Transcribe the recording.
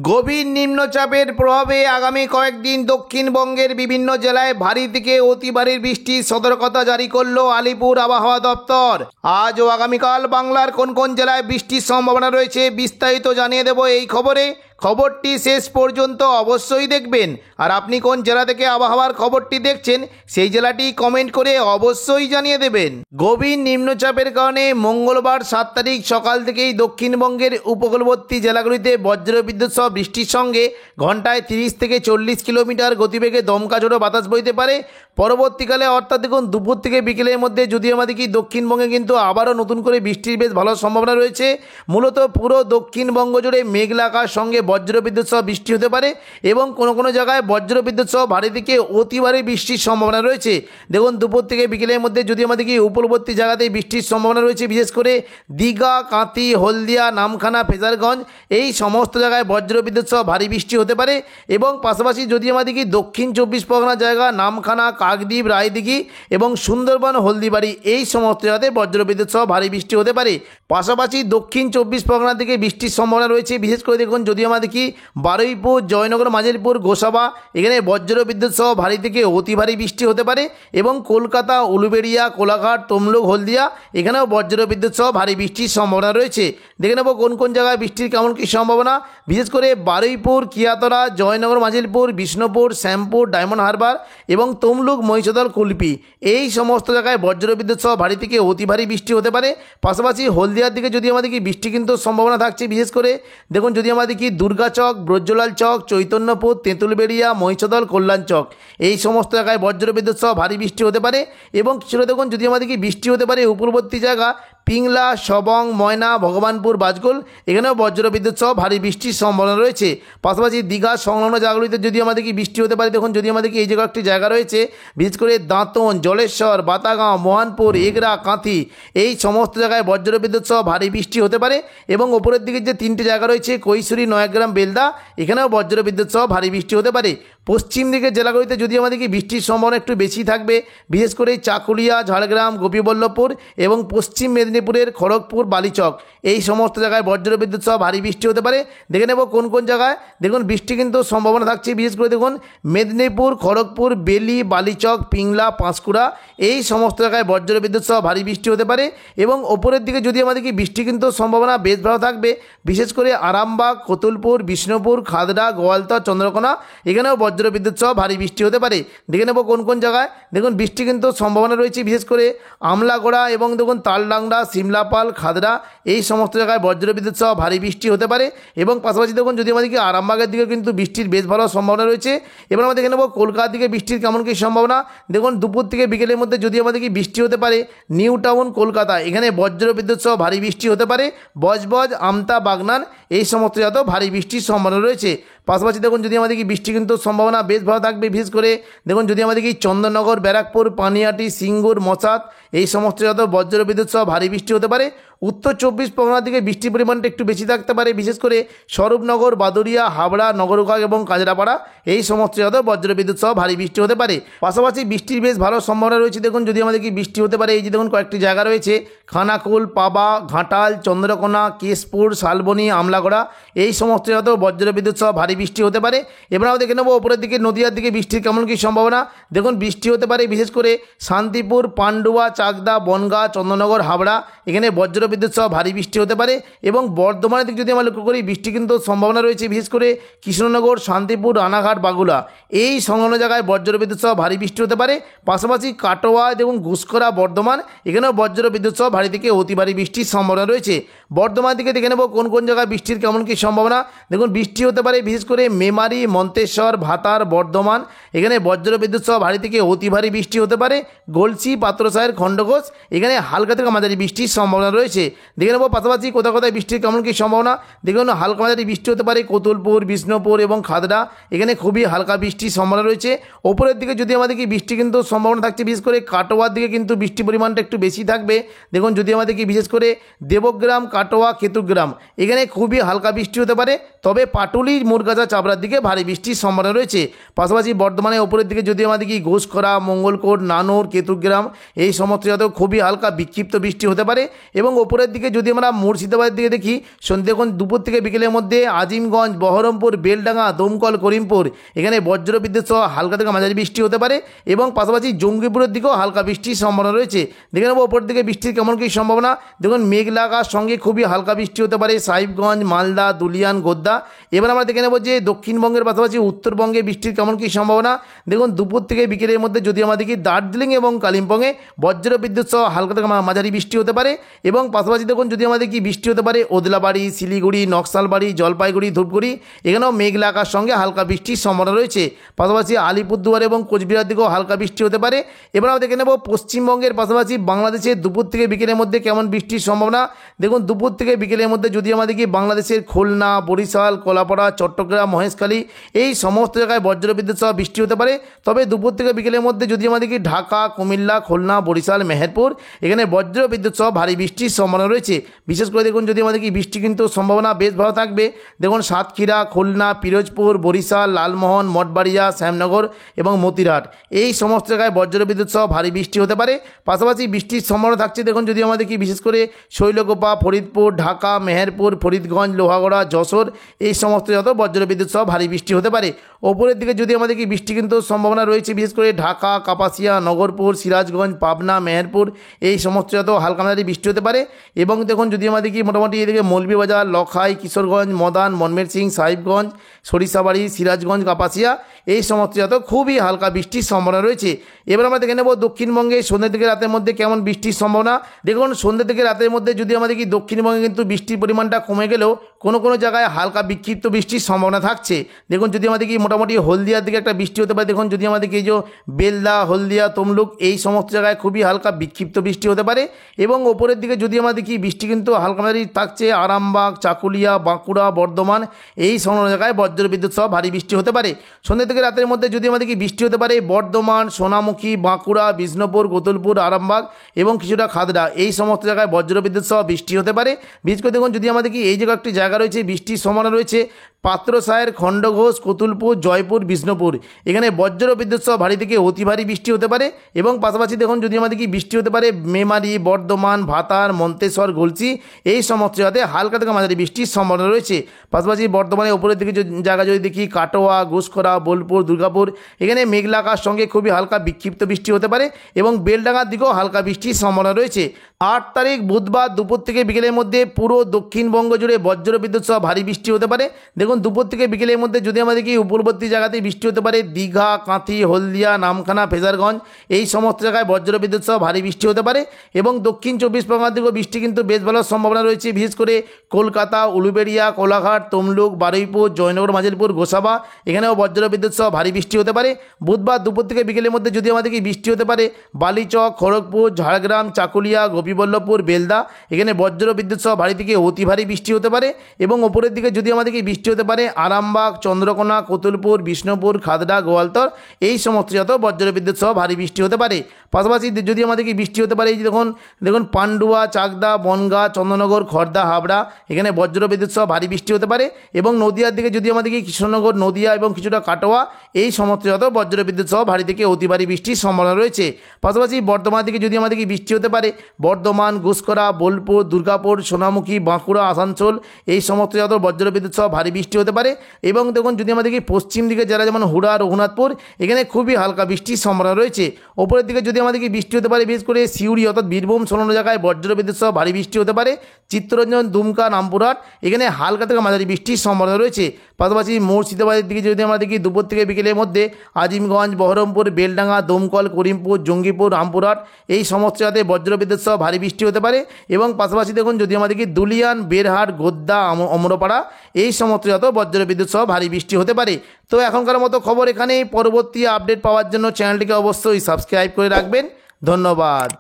গভীর নিম্নচাপের প্রভাবে আগামী কয়েকদিন দক্ষিণবঙ্গের বিভিন্ন জেলায় ভারী থেকে অতি ভারী বৃষ্টির সতর্কতা জারি করল আলিপুর আবহাওয়া দপ্তর। আজ ও আগামীকাল বাংলার কোন কোন জেলায় বৃষ্টির সম্ভাবনা রয়েছে বিস্তারিত জানিয়ে দেব এই খবরে। খবরটি শেষ পর্যন্ত অবশ্যই দেখবেন। আর আপনি কোন জেলা থেকে আবহাওয়ার খবরটি দেখছেন সেই জেলাটি কমেন্ট করে অবশ্যই জানিয়ে দেবেন। গভীর নিম্নচাপের কারণে মঙ্গলবার 7 তারিখ সকাল থেকেই দক্ষিণবঙ্গের উপকূলবর্তী জেলাগুলিতে বজ্রবিদ্যুৎ সহ বৃষ্টির সঙ্গে ঘন্টায় 30 থেকে 40 কিলোমিটার গতিবেগে দমকা ঝোড়ো বাতাস বইতে পারে। পরবর্তীকালে অর্থাৎ দেখুন দুপুর থেকে বিকেলের মধ্যে যদি আমাদের কি দক্ষিণবঙ্গে কিন্তু আবারও নতুন করে বৃষ্টির বেশ ভালো সম্ভাবনা রয়েছে। মূলত পুরো দক্ষিণবঙ্গ জুড়ে মেঘলা আকাশ সঙ্গে বজ্রবিদ্যুৎ সহ বৃষ্টি হতে পারে এবং কোনো কোনো জায়গায় বজ্রবিদ্যুৎ সহ ভারী থেকে অতি ভারী বৃষ্টির সম্ভাবনা রয়েছে। দেখুন দুপুর থেকে বিকেলের মধ্যে যদি আমাদের কি উপকূলবর্তী জায়গাতেই বৃষ্টির সম্ভাবনা রয়েছে, বিশেষ করে দীঘা, কাঁথি, হলদিয়া, নামখানা, ফেজারগঞ্জ এই সমস্ত জায়গায় বজ্রবিদ্যুৎ সহ ভারী বৃষ্টি হতে পারে। এবং পাশাপাশি যদি আমাদের কি দক্ষিণ 24 পরগনা জায়গা নামখানা, কাকদ্বীপ, রায়দিঘি এবং সুন্দরবন, হলদিবাড়ি এই সমস্ত জায়গাতে বজ্রবিদ্যুৎ সহ ভারী বৃষ্টি হতে পারে। পাশাপাশি দক্ষিণ 24 পরগনা থেকে বৃষ্টির সম্ভাবনা রয়েছে, বিশেষ করে দেখুন যদি আমাদের কি বারুইপুর, জয়নগর, মাঝেরপুর, গোসাবা এখানে বজ্রবিদ্যুৎ সহ ভারী থেকে অতি ভারী বৃষ্টি হতে পারে। এবং কলকাতা, উলুবেড়িয়া, কোলাঘাট, তমলুক, হলদিয়া এখানেও বজ্রবিদ্যুৎ সহ ভারী বৃষ্টির সম্ভাবনা রয়েছে। দেখে নেব কোন কোন জায়গায় বৃষ্টির কেমন কী সম্ভাবনা। বিশেষ করে বারুইপুর, কিয়াতরা, জয়নগর, মাঝেরপুর, বিষ্ণুপুর, শ্যামপুর, ডায়মন্ড হারবার এবং তমলুক, মহিষাদল, কুলপি এই সমস্ত জায়গায় বজ্রবিদ্যুৎ সহ ভারী থেকে অতি ভারী বৃষ্টি হতে পারে। পাশাপাশি হলদিয়ার দিকে যদি আমাদের কি বৃষ্টি কিন্তু সম্ভাবনা থাকছে, বিশেষ করে দেখুন যদি আমাদের কি দুর্গাচক, ব্রজলাল চক, চৈতন্যপুর, তেঁতুলবেড়িয়া, মহিষাদল, কল্যাণ চক এই সমস্ত জায়গায় বজ্রবিদ্যুৎ সহ ভারী বৃষ্টি হতে পারে। এবং কিছুটা দেখুন যদি আমাদের কি বৃষ্টি হতে পারে উপকূলবর্তী জায়গা পিংলা, সবং, ময়না, ভগবানপুর, বাজগোল এখানেও বজ্রবিদ্যুৎ সহ ভারী বৃষ্টির সম্ভাবনা রয়েছে। পাশাপাশি দীঘা সংলগ্ন জায়গাগুলিতে যদি আমাদের কি বৃষ্টি হতে পারে, দেখুন যদি আমাদের কি এই জায়গায় একটি জায়গা রয়েছে বিশেষ করে দাঁতন, জলেশ্বর, বাতাগাঁও, মোহনপুর, এগরা, কাঁথি এই সমস্ত জায়গায় বজ্রবিদ্যুৎ সহ ভারী বৃষ্টি হতে পারে। এবং ওপরের দিকে যে 3টে জায়গা রয়েছে কৈশোরী, নয়াগ্রাম, বেলদা এখানেও বজ্রবিদ্যুৎ সহ ভারী বৃষ্টি হতে পারে। পশ্চিম দিকের জেলাগুলিতে যদি আমাদের কি বৃষ্টির সম্ভাবনা একটু বেশি থাকবে, বিশেষ করে চাকুলিয়া, ঝাড়গ্রাম, গোপীবল্লভপুর এবং পশ্চিম মেদিনীপুরের খড়গপুর, বালিচক এই সমস্ত জায়গায় বজ্রবিদ্যুৎ সহ ভারী বৃষ্টি হতে পারে। দেখে নেব কোন কোন জায়গায় দেখুন বৃষ্টি কিন্তু সম্ভাবনা থাকছে। বিশেষ করে দেখুন মেদিনীপুর, খড়গপুর, বেলি, বালিচক, পিংলা, পাঁশকুড়া এই সমস্ত জায়গায় বজ্রবিদ্যুৎ সহ ভারী বৃষ্টি হতে পারে। এবং ওপরের দিকে যদি আমাদের কি বৃষ্টি কিন্তু সম্ভাবনা বেশ ভালো থাকবে, বিশেষ করে আরামবাগ, কতুলপুর, বিষ্ণুপুর, খাদড়া, গোয়ালতর, চন্দ্রকোনা এখানেও বজ্রবিদ্যুৎ সহ ভারী বৃষ্টি হতে পারে। দেখে নেব কোন কোন জায়গায় দেখুন বৃষ্টি কিন্তু সম্ভাবনা রয়েছে, বিশেষ করে আমলাগোড়া এবং দেখুন তালডাংরা, সিমলাপাল, খাদড়া এই সমস্ত জায়গায় বজ্রবিদ্যুৎ সহ ভারী বৃষ্টি হতে পারে। এবং পাশাপাশি দেখুন যদি আমাদের কি আরামবাগের দিকে কিন্তু বৃষ্টির বেশ ভালো সম্ভাবনা রয়েছে। এবার আমরা দেখে নেব কলকাতার দিকে বৃষ্টির কেমন কী সম্ভাবনা। দেখুন দুপুর থেকে বিকেলের মধ্যে যদি আমাদের কি বৃষ্টি হতে পারে নিউ টাউন, কলকাতা এখানে বজ্রবিদ্যুৎ সহ ভারী বৃষ্টি হতে পারে। বজবজ, আমতা, বাগনান এই সমস্ত জায়গাতেও ভারী বৃষ্টির সম্ভাবনা রয়েছে। পাশাপাশি দেখুন যদি আমাদের কি বৃষ্টি কিন্তু সম্ভাবনা বেশ ভালো থাকবে, বিশেষ করে দেখুন যদি আমাদের কি চন্দননগর, ব্যারাকপুর, পানিহাটি, সিঙ্গুর, মশাত এই সমস্ত জায়গাতেও বজ্রবিদ্যুৎ সহ ভারী বৃষ্টি হতে পারে। উত্তর 24 পরগনার দিকে বৃষ্টির পরিমাণটা একটু বেশি থাকতে পারে, বিশেষ করে স্বরূপনগর, বাদুরিয়া, হাবড়া, নগরুঘাট এবং কাজরাপাড়া এই সমস্ত জায়গাতেও বজ্রবিদ্যুৎ সহ ভারী বৃষ্টি হতে পারে। পাশাপাশি বৃষ্টির বেশ ভালো সম্ভাবনা রয়েছে। দেখুন যদি আমাদের কি বৃষ্টি হতে পারে এই যে দেখুন কয়েকটি জায়গা রয়েছে খানাকুল, পাবা, ঘাটাল, চন্দ্রকোনা, কেশপুর, শালবনী, আমলাগড়া এই সমস্ত জায়গাতেও বজ্রবিদ্যুৎ সহ ভারী বৃষ্টি হতে পারে। এবার আমরা দেখে নেব ওপরের দিকে নদীয়ার দিকে বৃষ্টির কেমন কী সম্ভাবনা। দেখুন বৃষ্টি হতে পারে বিশেষ করে শান্তিপুর, পান্ডুয়া, চাকদা, বনগাঁ, চন্দননগর, হাবড়া এখানে বজ্রবিদ্যুৎ সহ ভারী বৃষ্টি হতে পারে। এবং বর্ধমানের দিকে যদি আমরা লক্ষ্য করি বৃষ্টি কিন্তু সম্ভাবনা রয়েছে, বিশেষ করে কৃষ্ণনগর, শান্তিপুর, রানাঘাট, বাগুলা এই সংলগ্ন জায়গায় বজ্রবিদ্যুৎ সহ ভারী বৃষ্টি হতে পারে। পাশাপাশি কাটোয়া এবং ঘুষকরা, বর্ধমান এখানেও বজ্রবিদ্যুৎ সহ ভারী থেকে অতি ভারী বৃষ্টির সম্ভাবনা রয়েছে। বর্ধমানের দিকে দেখে নেব কোন কোন জায়গায় বৃষ্টির কেমন কী সম্ভাবনা। দেখুন বৃষ্টি হতে পারে বিশেষ করে মেমারি, মন্তেশ্বর, ভাতার, বর্ধমান এখানে বজ্রবিদ্যুৎ সহ ভারী থেকে অতি ভারী বৃষ্টি হতে পারে। গলসি, পাত্রসাহের, খণ্ডঘোষ এখানে হালকা থেকে মাঝারি বৃষ্টির সম্ভাবনা রয়েছে। দেখে নেব পাশাপাশি কোথাও কোথায় বৃষ্টির কেমন কী সম্ভাবনা। দেখুন হালকা মাঝারি বৃষ্টি হতে পারে কতুলপুর, বিষ্ণুপুর এবং খাদড়া এখানে খুবই হালকা বৃষ্টির সম্ভাবনা রয়েছে। ওপরের দিকে যদি আমাদের কি বৃষ্টি কিন্তু সম্ভাবনা থাকছে, বিশেষ করে কাটোয়ার দিকে কিন্তু বৃষ্টির পরিমাণটা একটু বেশি থাকবে। দেখুন যদি আমাদের কি বিশেষ করে দেবগ্রাম, কাটোয়া, কেতুগ্রাম এখানে খুবই হালকা বৃষ্টি হতে পারে, তবে পাটুলি, মুরগাছা, চাপড়ার দিকে ভারী বৃষ্টির সম্ভাবনা রয়েছে। পাশাপাশি বর্ধমানের ওপরের দিকে যদি আমাদের কি ঘোষকরা, মঙ্গলকোট, নানুর, কেতুগ্রাম এই সমস্ত জায়গাতেও খুবই হালকা বিক্ষিপ্ত বৃষ্টি হতে পারে। এবং ওপরের দিকে যদি আমরা মুর্শিদাবাদের দিকে দেখি দেখুন দুপুর থেকে বিকেলের মধ্যে আজিমগঞ্জ, বহরমপুর, বেলডাঙ্গা, দমকল, করিমপুর এখানে বজ্রবিদ্যুৎ সহ হালকা থেকে মাঝারি বৃষ্টি হতে পারে এবং পাশাপাশি জঙ্গিপুরের দিকেও হালকা বৃষ্টির সম্ভাবনা রয়েছে। দেখে নেব ওপর দিকে বৃষ্টির কেমন কী সম্ভাবনা। দেখুন মেঘলা আকাশ সঙ্গে খুবই হালকা বৃষ্টি হতে পারে সাহিবগঞ্জ, মালদা, দুলিয়ান, গোদ্দা। এবার আমরা দেখে নেব যে দক্ষিণবঙ্গের পাশাপাশি উত্তরবঙ্গে বৃষ্টির কেমন কী সম্ভাবনা। দেখুন দুপুর থেকে বিকেলের মধ্যে যদি আমরা দেখি দার্জিলিং এবং কালিম্পংয়ে বজ্রবিদ্যুৎ সহ হালকা থেকে মাঝারি বৃষ্টি হতে পারে এবং পাশাপাশি দেখুন যদি আমাদের কি বৃষ্টি হতে পারে ওদলাবাড়ি, শিলিগুড়ি, নকশালবাড়ি, জলপাইগুড়ি, ধূপগুড়ি এখানেও মেঘলা আকাশ সঙ্গে হালকা বৃষ্টির সম্ভাবনা রয়েছে। পাশাপাশি আলিপুরদুয়ার এবং কোচবিহার দিকেও হালকা বৃষ্টি হতে পারে। এবার আমরা দেখে নেব পশ্চিমবঙ্গের পাশাপাশি বাংলাদেশে দুপুর থেকে বিকেলের মধ্যে কেমন বৃষ্টির সম্ভাবনা। দেখুন দুপুর থেকে বিকেলের মধ্যে যদি আমাদের কি বাংলাদেশের খুলনা, বরিশাল, কলাপাড়া, চট্টগ্রাম, মহেশখালী এই সমস্ত জায়গায় বজ্রবিদ্যুৎ সহ বৃষ্টি হতে পারে। তবে দুপুর থেকে বিকেলের মধ্যে যদি আমাদের কি ঢাকা, কুমিল্লা, খুলনা, বরিশাল, মেহেরপুর এখানে বজ্রবিদ্যুৎ সহ ভারী বৃষ্টির সম্ভাবনা রয়েছে। বিশেষ করে দেখুন যদি আমাদের কি বৃষ্টি কিন্তু সম্ভাবনা বেশ ভালো থাকবে। দেখুন সাতক্ষীরা, খুলনা, পিরোজপুর, বরিশাল, লালমোহন, মঠবাড়িয়া, শ্যামনগর এবং মতিরহাট এই সমস্ত জায়গায় বজ্রবিদ্যুৎ সহ ভারী বৃষ্টি হতে পারে। পাশাপাশি বৃষ্টির সম্ভাবনা থাকছে দেখুন যদি আমাদের কি বিশেষ করে শৈলকুপা, ফরিদপুর, ঢাকা, মেহেরপুর, ফরিদগঞ্জ, লোহাগড়া, যশোর এই সমস্ত যত বজ্রবিদ্যুৎ সহ ভারী বৃষ্টি হতে পারে। ওপরের দিকে যদি আমাদের কি বৃষ্টি কিন্তু সম্ভাবনা রয়েছে বিশেষ করে ঢাকা, কাপাসিয়া, নগরপুর, সিরাজগঞ্জ, পাবনা, মেহেরপুর এই সমস্ত যত হালকা মাঝারি বৃষ্টি হতে পারে। এবং দেখুন যদি আমাদের কি মোটামুটি এদিকে মৌলভীবাজার, লখাই, কিশোরগঞ্জ, মদান, মনমেরসিং, সাহিবগঞ্জ, সরিষাবাড়ি, সিরাজগঞ্জ, কাপাসিয়া এই সমস্ত যত খুবই হালকা বৃষ্টির সম্ভাবনা রয়েছে। এবার আমরা দেখে নেব দক্ষিণবঙ্গে সন্ধ্যে থেকে রাতের মধ্যে কেমন বৃষ্টির সম্ভাবনা। দেখুন সন্ধ্যে থেকে রাতের মধ্যে যদি আমাদের কি দক্ষিণবঙ্গে কিন্তু বৃষ্টির পরিমাণটা কমে গেলেও কোনো কোনো জায়গায় হালকা বিক্ষিপ্ত বৃষ্টির সম্ভাবনা থাকছে। দেখুন যদি আমাদের কি মোটামুটি হলদিয়ার দিকে একটা বৃষ্টি হতে পারে। দেখুন যদি আমাদের কি এই যে বেলদা, হলদিয়া, তমলুক এই সমস্ত জায়গায় খুবই হালকা বিক্ষিপ্ত বৃষ্টি হতে পারে। এবং ওপরের দিকে যদি আমাদের কি বৃষ্টি কিন্তু হালকা মাঝারি থাকছে আরামবাগ, চাকুলিয়া, বাঁকুড়া, বর্ধমান এই সমস্ত জায়গায় বজ্রবিদ্যুৎ সহ ভারী বৃষ্টি হতে পারে। সন্ধ্যে থেকে রাতের মধ্যে যদি আমাদের কি বৃষ্টি হতে পারে বর্ধমান, সোনামুখী, বাঁকুড়া, বিষ্ণুপুর, গোতুলপুর, আরামবাগ এবং কিছুটা খাদড়া এই সমস্ত জায়গায় বজ্রবিদ্যুৎ সহ বৃষ্টি হতে পারে। বিশেষ করে দেখুন যদি আমাদের কি এই জায়গায় একটি জায়গা রয়েছে বৃষ্টির সম্ভাবনা রয়েছে পাত্রসায়ের, খণ্ডঘোষ, কতুলপুর, জয়পুর, বিষ্ণুপুর এখানে বজ্রবিদ্যুৎ সহ ভারী থেকে অতি ভারী বৃষ্টি হতে পারে। এবং পাশাপাশি দেখুন যদি আমাদের কি বৃষ্টি হতে পারে মেমারি, বর্ধমান, ভাতার, মন্তেশ্বর, গলসি এই সমস্ত জায়গাতে হালকা থেকে মাঝারি বৃষ্টির সম্ভাবনা রয়েছে। পাশাপাশি বর্ধমানের উপরের দিকে জায়গা যদি দেখি কাটোয়া, ঘুষখরা, বোলপুর, দুর্গাপুর এখানে মেঘলা আকাশ সঙ্গে খুবই হালকা বিক্ষিপ্ত বৃষ্টি হতে পারে এবং বেলডাঙ্গার দিকেও হালকা বৃষ্টির সম্ভাবনা রয়েছে। 8 তারিখ বুধবার দুপুর থেকে বিকেলের মধ্যে পুরো দক্ষিণবঙ্গ জুড়ে বজ্রবিদ্যুৎ সহ ভারী বৃষ্টি হতে পারে। দেখুন দুপুর থেকে বিকেলের মধ্যে যদি আমাদের কি উপরবর্তী জায়গাতে বৃষ্টি হতে পারে দীঘা, কাঁথি, হলদিয়া, নামখানা, ফেজারগঞ্জ এই সমস্ত জায়গায় বজ্রবিদ্যুৎ সহ ভারী বৃষ্টি হতে পারে। এবং দক্ষিণ 24 পরগনার দিকেও বৃষ্টি কিন্তু বেশ ভালো সম্ভাবনা রয়েছে। বিশেষ করে কলকাতা, উলুবেড়িয়া, কোলাঘাট, তমলুক, বারুইপুর, জয়নগর, মাজিলপুর, গোসাবা এখানেও বজ্রবিদ্যুৎ সহ ভারী বৃষ্টি হতে পারে। বুধবার দুপুর থেকে বিকেলের মধ্যে যদি আমাদের কি বৃষ্টি হতে পারে বালিচক, খড়গপুর, ঝাড়গ্রাম, চাকুলিয়া, গোপীবল্লভপুর, বেলদা এখানে বজ্রবিদ্যুৎ সহ ভারী থেকে অতি ভারী বৃষ্টি হতে পারে। এবং ওপরের দিকে যদি আমাদের কি বৃষ্টি হতে পারে আরামবাগ, চন্দ্রকোনা, কতুলপুর, বিষ্ণুপুর, খাদড়া, গোয়ালতর এই সমস্ত যত বজ্রবিদ্যুৎ সহ ভারী বৃষ্টি হতে পারে। পাশাপাশি যদি আমাদের কি বৃষ্টি হতে পারে এই যে দেখুন পান্ডুয়া, চাকদা, বনগাঁ, চন্দ্রনগর, খড়দা, হাবড়া এখানে বজ্রবিদ্যুৎ সহ ভারী বৃষ্টি হতে পারে। এবং নদিয়ার দিকে যদি আমাদের কি কৃষ্ণনগর, নদিয়া এবং কিছুটা কাটোয়া এই সমস্ত যত বজ্রবিদ্যুৎ সহ ভারী থেকে অতি ভারী বৃষ্টির সম্ভাবনা রয়েছে। পাশাপাশি বর্ধমান দিকে যদি আমাদের কি বৃষ্টি হতে পারে বর্ধমান, ঘুষখরা, বোলপুর, দুর্গাপুর, সোনামুখী, বাঁকুড়া, আসানসোল এই সমস্ত যত বজ্রবিদ্যুৎ সহ ভারী বৃষ্টি হতে পারে। এবং দেখুন যদি আমাদের কি পশ্চিম দিকে যারা যেমন হুড়া, রঘুনাথপুর এখানে খুবই হালকা বৃষ্টির সম্ভাবনা রয়েছে। ওপরের দিকে যদি আমাদের কি বৃষ্টি হতে পারে বিশেষ করে সিউড়ি অর্থাৎ বীরভূম সংলগ্ন জায়গায় বজ্রবিদ্যুৎ সহ ভারী বৃষ্টি হতে পারে। চিত্তরঞ্জন, দুমকা, রামপুরহাট এখানে হালকা থেকে মাঝারি বৃষ্টির সম্ভাবনা রয়েছে। পাশাপাশি মুর্শিদাবাদের দিকে যদি আমরা দেখি দুপুর থেকে বিকেলের মধ্যে আজিমগঞ্জ, বহরমপুর, বেলডাঙ্গা, দমকল, করিমপুর, জঙ্গিপুর, রামপুরহাট এই সমস্ত জায়গাতে বজ্রবিদ্যুৎ সহ ভারী বৃষ্টি হতে পারে। এবং পাশাপাশি দেখুন যদি আমাদের কি দুলিয়ান, বেরহাট, গোদ্দা, অমরপাড়া এই সমস্ত যত বজ্রবিদ্যুৎ সহ ভারী বৃষ্টি হতে পারে। তো এখনকার মতো খবর এখানেই। পরবর্তী আপডেট পাওয়ার জন্য চ্যানেলটিকে অবশ্যই সাবস্ক্রাইব করে রাখবেন। ধন্যবাদ।